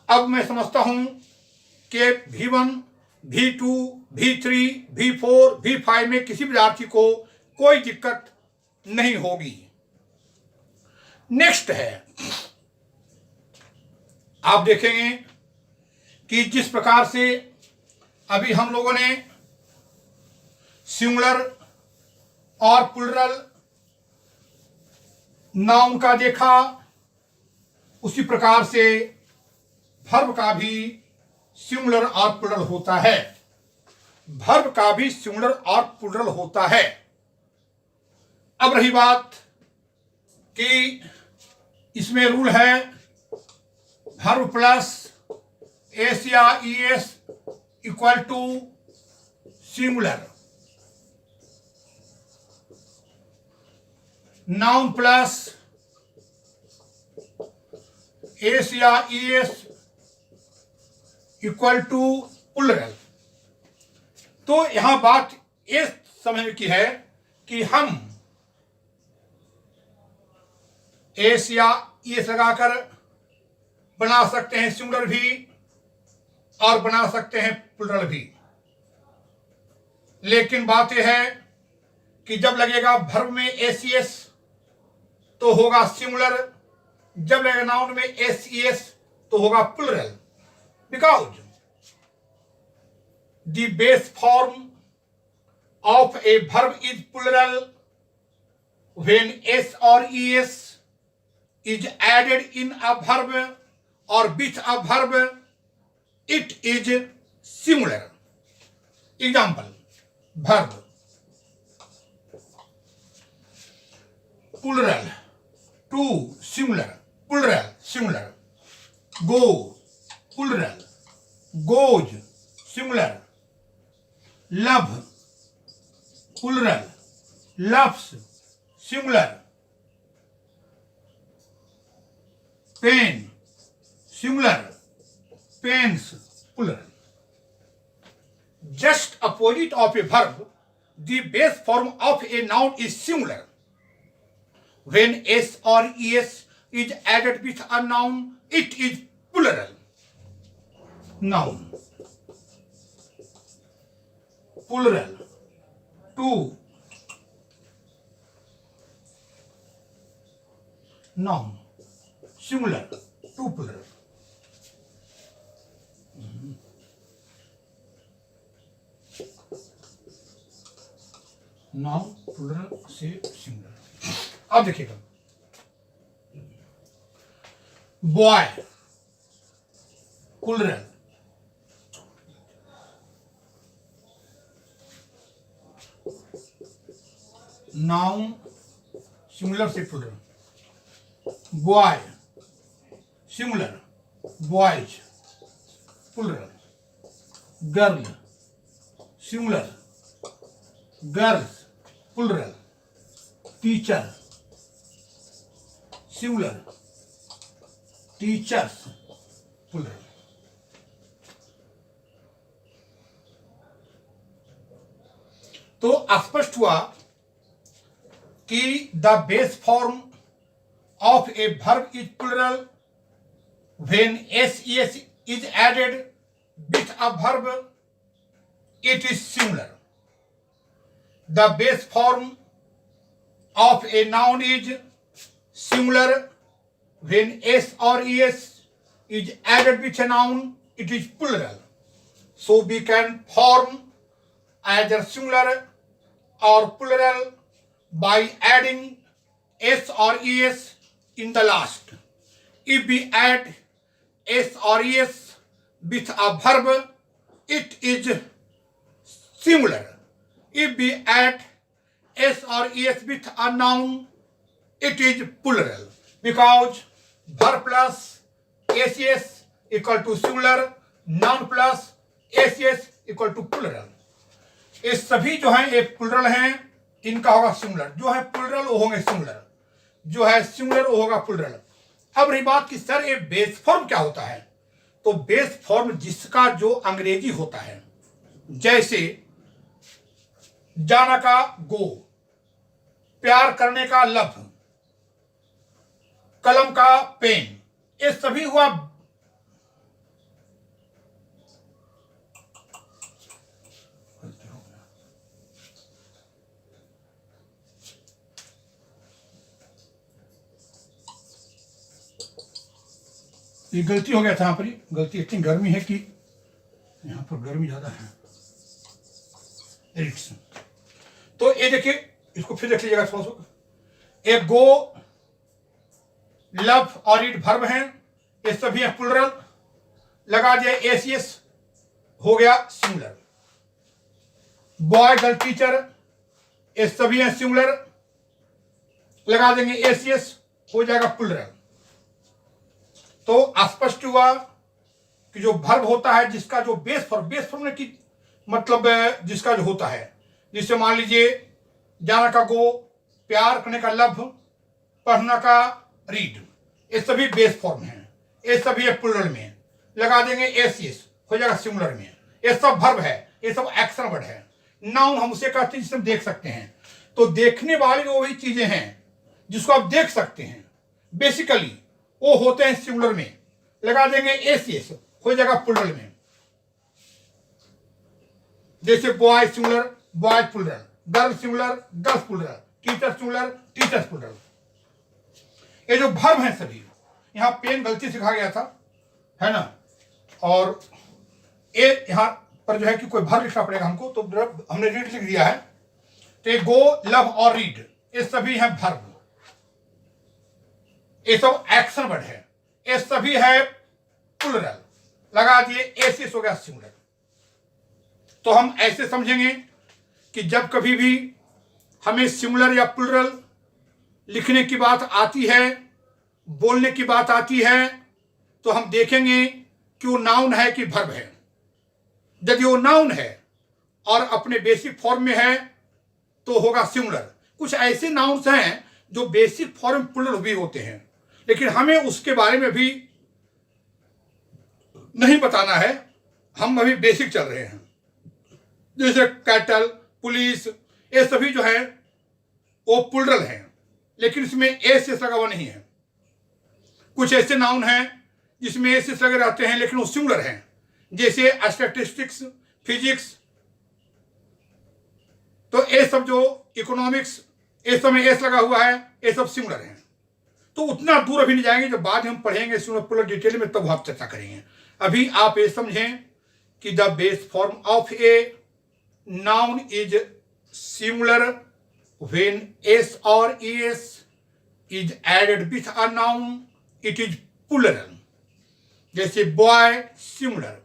Speaker 1: अब मैं समझता हूं कि V1, V2, V3, V4, V5 में किसी विद्यार्थी को कोई दिक्कत नहीं होगी। नेक्स्ट है, आप देखेंगे कि जिस प्रकार से अभी हम लोगों ने सिंगुलर और प्लुरल नाउन का देखा, उसी प्रकार से वर्ब का भी सिंगुलर और प्लुरल होता है। वर्ब का भी सिंगुलर और प्लुरल होता है। अब रही बात कि इसमें रूल है वर्ब प्लस एस या ES equal to singular, noun plus S या ईएस इक्वल टू प्लुरल। तो यहां बात ये समझने की है कि हम एस या ईएस लगाकर बना सकते हैं सिंगुलर भी और बना सकते हैं प्लुरल भी, लेकिन बात यह है कि जब लगेगा वर्ब में एस तो होगा सिंगुलर, जब लगेगा नाउन में एस तो होगा plural, because the base form of a verb is plural when S और ES is added in a verb or with a verb, it is singular. Example, verb plural, to singular, plural singular, go plural, goes singular, love plural, loves singular, pen singular, pens plural. Just opposite of a verb, the base form of a noun is singular when S और ES is added with a noun, it is plural. Noun plural, two noun singular, two plural. Noun plural से singular। अब देखिएगा, boy plural, noun singular से plural, boy singular, boys plural, girl singular, girls plural, teacher singular, teachers plural। तो स्पष्ट हुआ कि the base form of a verb is plural when ses is added with a verb, it is singular. The base form of a noun is singular when s or es is added with a noun, it is plural. So we can form either singular or plural by adding s or es in the last. If we add s or es with a verb, it is singular. If we add s or es with a noun, it is plural, because verb plus ses equal to singular, noun plus ses equal to plural। ये सभी जो हैं ये plural हैं, इनका होगा singular, जो है प्लुरल वो होंगे सिंगुलर, जो है सिंगुलर वो होगा प्लुरल। अब रही बात कि सर ये बेस फॉर्म क्या होता है, तो बेस फॉर्म जिसका जो अंग्रेजी होता है, जैसे जाना का गो, प्यार करने का लव, कलम का पेन, ये सभी हुआ ये गलती हो गया था यहाँ पर, गलती, इतनी गर्मी है कि यहाँ पर गर्मी ज़्यादा है। तो ये देखिए, इसको फिर देख लीजिएगा थोड़ा सा। एक गो, लव और रीड वर्ब हैं, ये सभी हैं प्लुरल, लगा दिया एसीएस, हो गया सिंगुलर। बॉय गर्ल टीचर, ये सभी हैं सिंगुलर, लगा देंगे एसीएस, हो जाएगा प्लूरल। तो स्पष्ट हुआ कि जो वर्ब होता है जिसका जो बेस फॉर्म की मतलब जिसका जो होता है, जिससे मान लीजिए जाना का गो, प्यार करने का लव, पढ़ना का रीड, ये सभी बेस फॉर्म हैं, ये सभी है प्लूरल में, लगा देंगे एसीएस, हो जाएगा सिंगुलर में। ये सब वर्ब है, ये सब एक्शन वर्ड है। नाउन हम उसे कहते हैं जिसे हम देख सकते हैं। तो देखने वाली वो वही चीजें हैं जिसको आप देख सकते हैं, बेसिकली वो होते हैं सिंगुलर में, लगा देंगे एसीएस, हो जाएगा प्लूरल में। जैसे boy singular, boys plural, girl singular, girls plural, teacher singular, teachers plural. ये जो वर्ब हैं सभी, यहां पेन गलती से खा गया था, है ना, और ये यहां पर जो है कि कोई वर्ब लिखना पड़ेगा हमको, तो हमने रीड लिख दिया है। तो ये गो, लव और रीड, ये सभी हैं वर्ब, ये सब एक्शन वर्ड है, ये सभी है प्लूरल, लगा दिए एसीएस, हो गया सिंगुलर। तो हम ऐसे समझेंगे कि जब कभी भी हमें सिंगुलर या प्लूरल लिखने की बात आती है, बोलने की बात आती है, तो हम देखेंगे कि वो नाउन है कि वर्ब है। यदि वो नाउन है और अपने बेसिक फॉर्म में है तो होगा सिंगुलर। कुछ ऐसे नाउन्स हैं जो बेसिक फॉर्म प्लूरल भी होते हैं, लेकिन हमें उसके बारे में भी नहीं बताना है, हम अभी बेसिक चल रहे हैं। जैसे कैटल, पुलिस, ये सभी जो है वो प्लूरल हैं, लेकिन इसमें एस लगा हुआ नहीं है। कुछ ऐसे नाउन हैं जिसमें एस लगे रहते हैं लेकिन वो सिंगुलर हैं, जैसे स्टैटिस्टिक्स, फिजिक्स, तो ये सब जो इकोनॉमिक्स, ये सब में एस लगा हुआ है, ये सब सिंगुलर हैं। तो उतना दूर अभी नहीं जाएंगे, जब बाद में हम पढ़ेंगे सिंगुलर प्लूरल डिटेल में, तब हम चर्चा करेंगे। अभी आप ये समझें कि the base form of a noun is singular when s or es is added with a noun, it is plural. जैसे boy singular,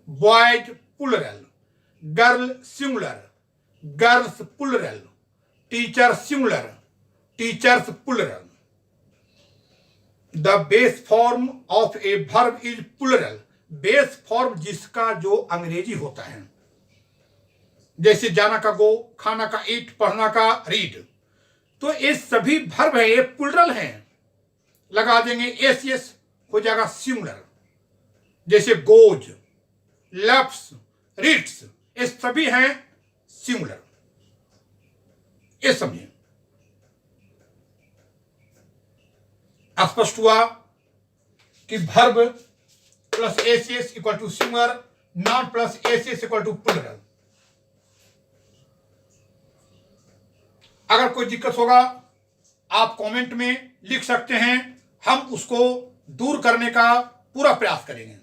Speaker 1: boys plural, girl singular, girls plural, teacher singular, teachers plural. The base form of a verb is plural. Base form जिसका जो अंग्रेजी होता है, जैसे जाना का गो, खाना का ईट, पढ़ना का रीड, तो ये सभी वर्ब है, ये प्लूरल हैं, लगा देंगे एसीएस, हो जाएगा सिंगुलर। जैसे गोज, लव्स, रीड्स, ये सभी हैं सिंगुलर। ये समझिए, स्पष्ट हुआ कि verb plus ES equal to singular, noun plus ES equal to plural. अगर कोई दिक्कत होगा आप कमेंट में लिख सकते हैं, हम उसको दूर करने का पूरा प्रयास करेंगे।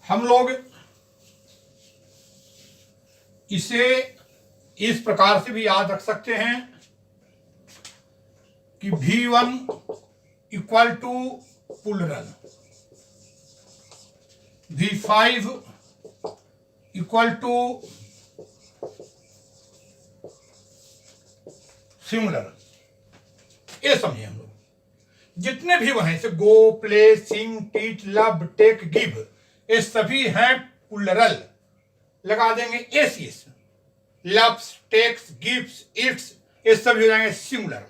Speaker 1: हम लोग इसे इस प्रकार से भी याद रख सकते हैं कि V1 equal to plural, V5 equal to singular. ये समझिए, हम लोग जितने भी वह हैं, go, play, sing, teach, love, take, give, ये सभी हैं प्लूरल, लगा देंगे ES. Loves, takes, gives, its, ये सभी हो जाएंगे सिंगुलर।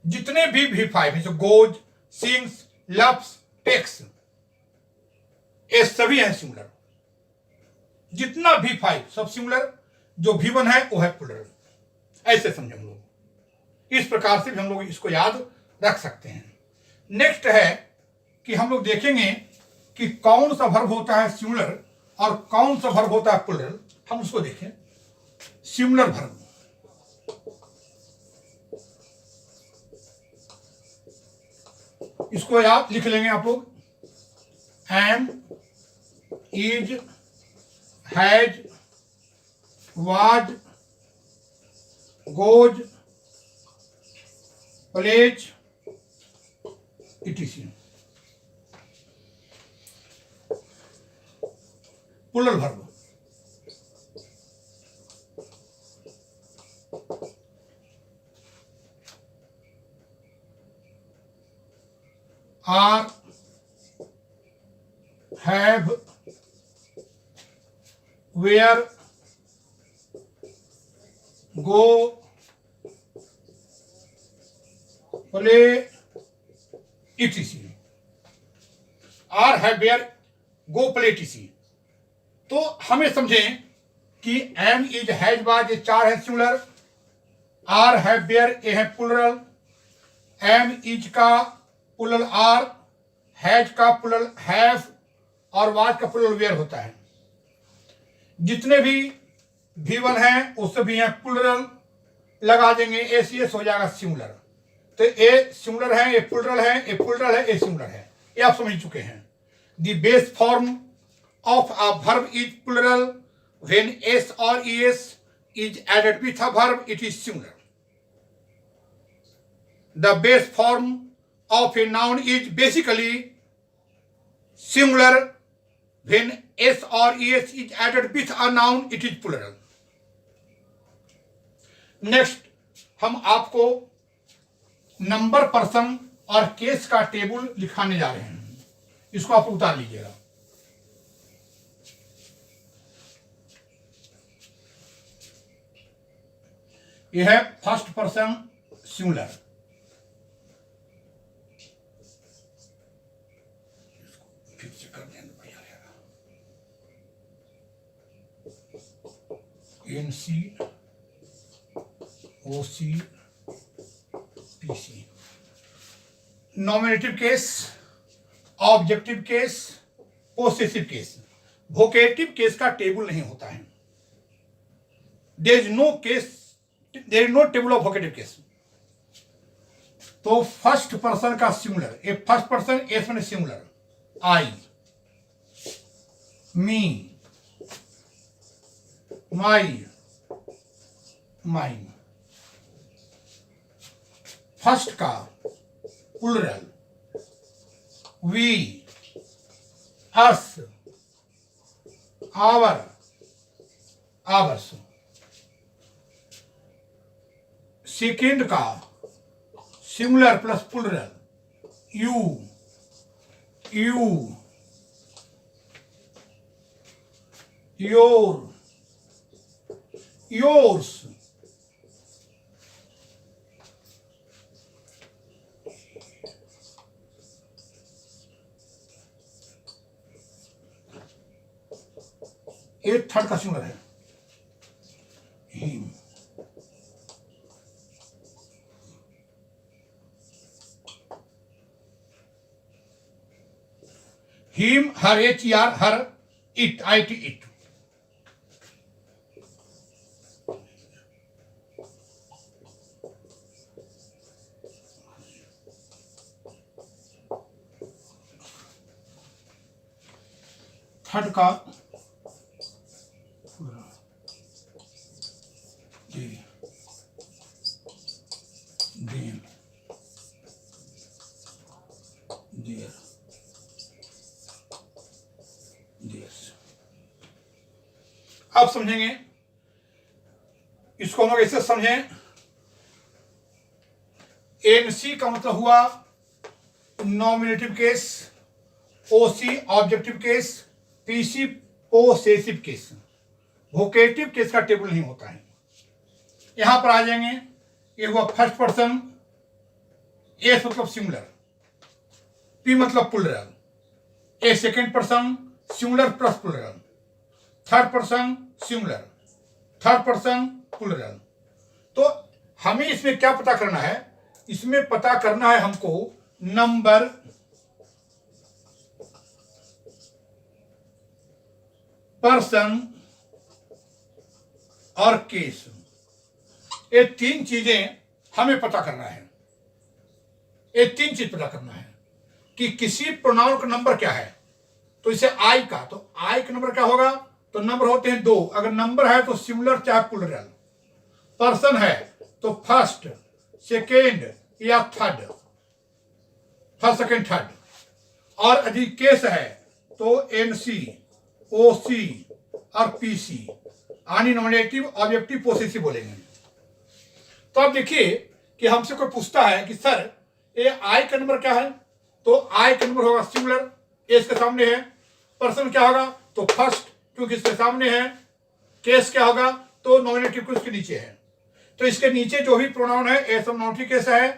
Speaker 1: जितने भी V5 हैं, जो गोज, सिंग्स, लव्स, टेक्स, ये सभी हैं सिंगुलर। जितना V5 सब सिंगुलर, जो V1 है वो है प्लूरल। ऐसे समझे हम लोग, इस प्रकार से भी हम लोग इसको याद रख सकते हैं। नेक्स्ट है कि हम लोग देखेंगे कि कौन सा वर्ब होता है सिंगुलर और कौन सा वर्ब होता है प्लूरल। हम उसको देखें। सिंगुलर वर्ब, इसको याद लिख लेंगे आप लोग। Am, is, has, was, goes, plays, etc. Plural verb. Are, have, where, go, play, etc. Are, have, where, go, play, etc. तो हमें समझें कि एम इज हैज वाज ये चार है सिंगुलर, आर है वेयर ये है प्लुरल, एम इज का प्लुरल आर, हैज का प्लुरल हैव और वाज का प्लुरल वेयर होता है। जितने भी V1 हैं उससे भी हैं प्लुरल लगा देंगे, एसीएस हो जाएगा सिंगुलर। तो ए सिंगुलर है, ये प्लुरल है, ये प्लुरल है, ये सिंगुलर है, ये आप समझ चुके हैं। The base form of a verb is plural. When s or es is added with a verb, it is singular. The base form of a noun is basically singular. When s or es is added with a noun, it is plural. Next, हम आपको number, person और case का table लिखाने जा रहे हैं। इसको आप उतार लीजिएगा। यह है फर्स्ट पर्सन सिंगुलर। फिर से कर देंगे बढ़िया रहेगा। NC OC PC। Nominative case, objective case, possessive case. Vocative case का टेबल नहीं होता है। There is no case, there is no table of vocative case. तो फर्स्ट पर्सन का singular, a first person S में singular, I, me, my, mine. First का plural, we, us, our, ours. Second का singular plus plural, you, you, your, yours. ये third का singular है, him. Him, her, HER, her, it, IT, it. Third का दे, them, there, theirs. अब समझेंगे इसको। हम लोग ऐसे समझें, NC का मतलब हुआ nominative case, OC objective case, PC possessive case. Vocative case का टेबल नहीं होता है। यहां पर आ जाएंगे, ये हुआ फर्स्ट पर्सन, एस मतलब सिंगुलर, पी मतलब plural, a second person singular plus plural, third person singular, third person plural. तो हमें इसमें क्या पता करना है? इसमें पता करना है हमको नंबर, पर्सन और केस। ये तीन चीजें हमें पता करना है। ये तीन चीज पता करना है कि किसी प्रोनाउन का नंबर क्या है। तो इसे आई का, तो आई का नंबर क्या होगा? तो नंबर होते हैं दो। अगर नंबर है तो सिंगुलर चाहे प्लुरल। पर्सन है तो फर्स्ट, सेकेंड या थर्ड। फर्स्ट सेकेंड थर्ड, और अधिक केस है तो एनसी, ओसी और पीसी, यानी नॉमिनेटिव, ऑब्जेक्टिव, पोसेसिव बोलेंगे। तो अब देखिए कि हमसे कोई पूछता है कि सर ये आई का नंबर क्या है, तो आई का नंबर होगा सिंगुलर, ए इसके सामने है। पर्सन क्या होगा, तो फर्स्ट, क्योंकि इसके सामने है। केस क्या होगा, तो नॉमिनेटिव को इसके नीचे है। तो इसके नीचे जो भी प्रोनाउन है ये सब नॉमिनेटिव केस है,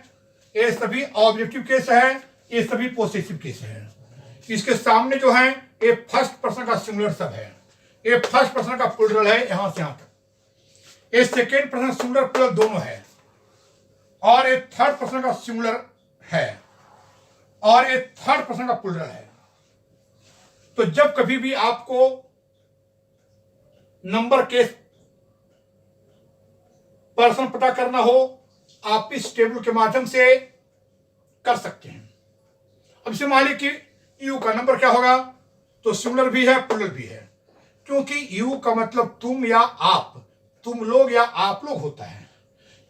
Speaker 1: ये सभी ऑब्जेक्टिव केस है, ये सभी पोसेसिव केस है। इसके सामने जो है ये फर्स्ट पर्सन का सिंगुलर सब है, ये फर्स्ट पर्सन का प्लूरल है यहां से यहां तक। ये सेकेंड पर्सन सिंगुलर प्लूरल दोनों है, और ये थर्ड पर्सन का सिंगुलर है, और ये थर्ड पर्सन का प्लूरल है। तो जब कभी भी आपको नंबर केस पर्सन पता करना हो, आप इस टेबल के माध्यम से कर सकते हैं। अब इसे मान लीजिए कि यू का नंबर क्या होगा, तो सिंगुलर भी है, प्लूरल भी है, क्योंकि यू का मतलब तुम या आप, तुम लोग या आप लोग होता है।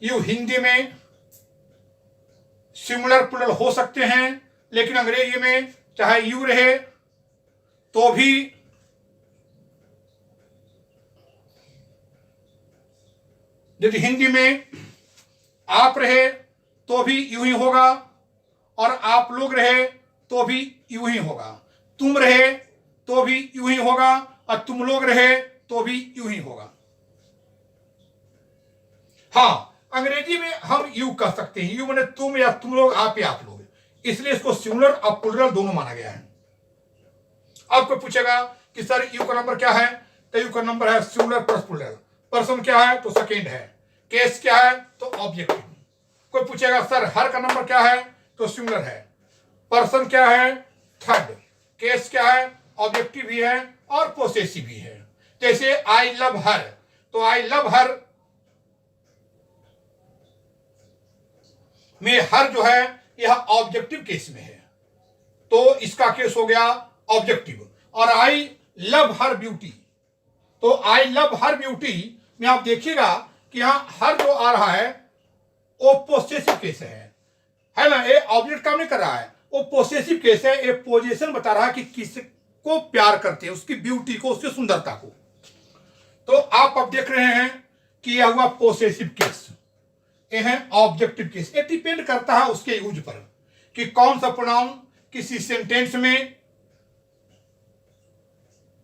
Speaker 1: यू हिंदी में सिंगुलर प्लूरल हो सकते हैं, लेकिन अंग्रेजी में चाहे यू रहे तो भी यदि हिंदी में आप रहे तो भी यूं ही होगा, और आप लोग रहे तो भी यूं ही होगा, तुम रहे तो भी यूं ही होगा, और तुम लोग रहे तो भी यूं ही होगा। हाँ, अंग्रेजी में हम यू कह सकते हैं, यू माने तुम या तुम लोग, आप या आप लोग, इसलिए इसको सिंगुलर और प्लूरल दोनों माना गया है। आपको पूछेगा कि सर यू का नंबर क्या है, तो यू का नंबर है सिंगुलर प्लस प्लूरल। पर्सन क्या है, तो सेकेंड है। केस क्या है, तो ऑब्जेक्टिव। कोई पूछेगा सर हर का नंबर क्या है, तो सिंगुलर है। पर्सन क्या है, थर्ड। केस क्या है, ऑब्जेक्टिव भी है और पोसेसिव भी है। जैसे आई लव हर, तो आई लव हर में हर जो है यह ऑब्जेक्टिव केस में है, तो इसका केस हो गया ऑब्जेक्टिव। और आई लव हर ब्यूटी, तो आई लव हर ब्यूटी में आप देखिएगा कि यहां हर जो आ रहा है वो पोसेसिव केस है ना, ये ऑब्जेक्ट काम नहीं कर रहा है, वो पोसेसिव केस है। ये पोजीशन बता रहा है कि किसको प्यार करते हैं, उसकी ब्यूटी को, उसकी सुंदरता को। तो आप अब देख रहे हैं कि यह हुआ पोसेसिव केस, ये है ऑब्जेक्टिव केस। ये डिपेंड करता है उसके यूज पर कि कौन सा प्रोनाउन किसी सेंटेंस में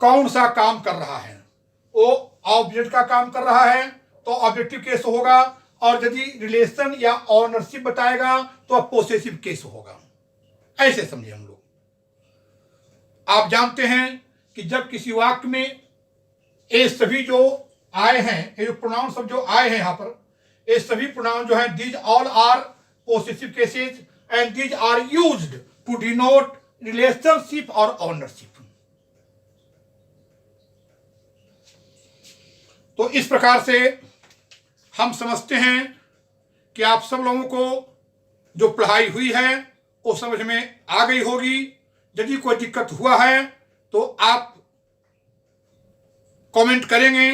Speaker 1: कौन सा काम कर रहा है। वो ऑब्जेक्ट का काम कर रहा है तो ऑब्जेक्टिव केस होगा, और यदि रिलेशन या ऑनरशिप बताएगा तो पोसेसिव केस होगा। ऐसे समझिए हम लोग। आप जानते हैं कि जब किसी वाक्य में ये सभी जो आए हैं, ये जो प्रोनाउन सब जो आए हैं यहां पर, ये सभी प्रोनाउन जो है, these all are possessive cases and these are used to denote relationship और ऑनरशिप। तो इस प्रकार से हम समझते हैं कि आप सब लोगों को जो पढ़ाई हुई है वो समझ में आ गई होगी। यदि कोई दिक्कत हुआ है तो आप कमेंट करेंगे।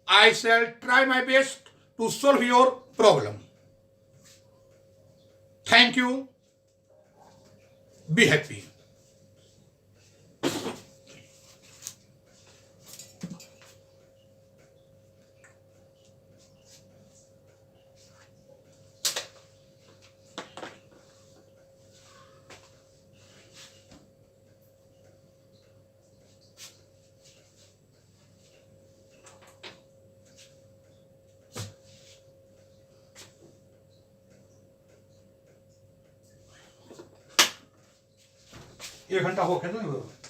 Speaker 1: I shall try my best to solve your problem. Thank you, be happy. एक घंटा हो गया ना।